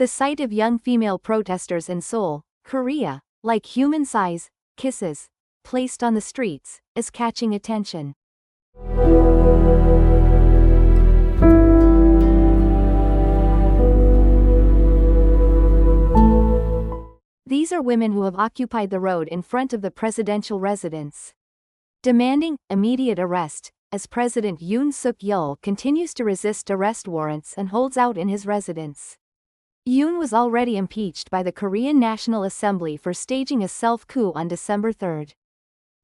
The sight of young female protesters in Seoul, Korea, like human-size kisses, placed on the streets, is catching attention. These are women who have occupied the road in front of the presidential residence, demanding immediate arrest, as President Yoon Suk-yeol continues to resist arrest warrants and holds out in his residence. Yoon was already impeached by the Korean National Assembly for staging a self-coup on December 3,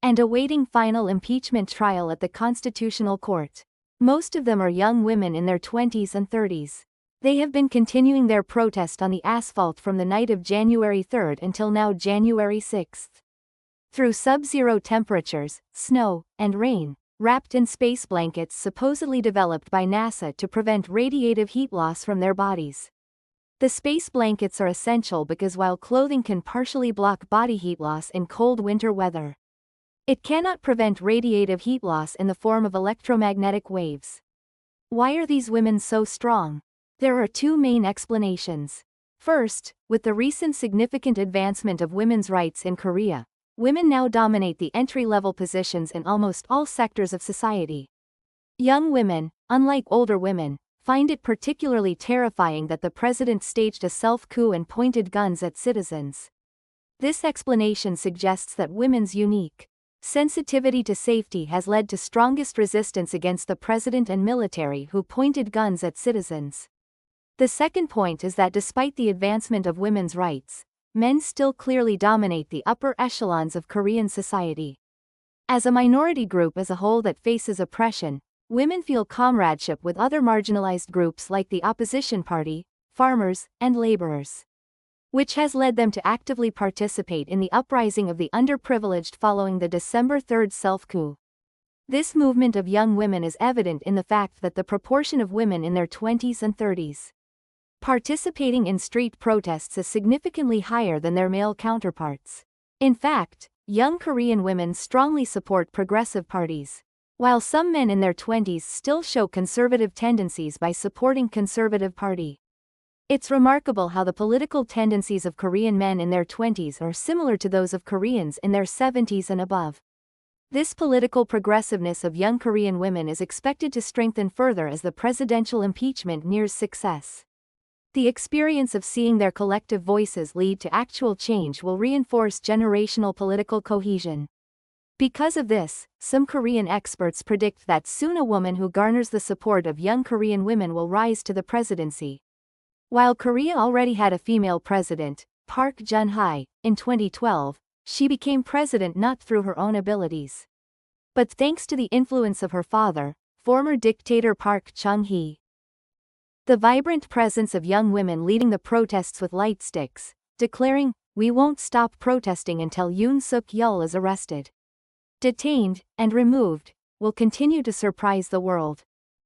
and awaiting final impeachment trial at the Constitutional Court. Most of them are young women in their 20s and 30s. They have been continuing their protest on the asphalt from the night of January 3 until now January 6. Through sub-zero temperatures, snow, and rain, wrapped in space blankets supposedly developed by NASA to prevent radiative heat loss from their bodies. The space blankets are essential because while clothing can partially block body heat loss in cold winter weather, it cannot prevent radiative heat loss in the form of electromagnetic waves. Why are these women so strong? There are two main explanations. First, with the recent significant advancement of women's rights in Korea, women now dominate the entry-level positions in almost all sectors of society. Young women, unlike older women, find it particularly terrifying that the president staged a self-coup and pointed guns at citizens. This explanation suggests that women's unique sensitivity to safety has led to strongest resistance against the president and military who pointed guns at citizens. The second point is that despite the advancement of women's rights, men still clearly dominate the upper echelons of Korean society. As a minority group as a whole that faces oppression, women feel comradeship with other marginalized groups like the opposition party, farmers, and laborers, which has led them to actively participate in the uprising of the underprivileged following the December 3 self-coup. This movement of young women is evident in the fact that the proportion of women in their 20s and 30s participating in street protests is significantly higher than their male counterparts. In fact, young Korean women strongly support progressive parties, while some men in their 20s still show conservative tendencies by supporting Conservative Party. It's remarkable how the political tendencies of Korean men in their 20s are similar to those of Koreans in their 70s and above. This political progressiveness of young Korean women is expected to strengthen further as the presidential impeachment nears success. The experience of seeing their collective voices lead to actual change will reinforce generational political cohesion. Because of this, some Korean experts predict that soon a woman who garners the support of young Korean women will rise to the presidency. While Korea already had a female president, Park Geun-hye, in 2012, she became president not through her own abilities, but thanks to the influence of her father, former dictator Park Chung-hee. The vibrant presence of young women leading the protests with light sticks, declaring, "We won't stop protesting until Yoon Suk-yeol is arrested, detained, and removed," will continue to surprise the world.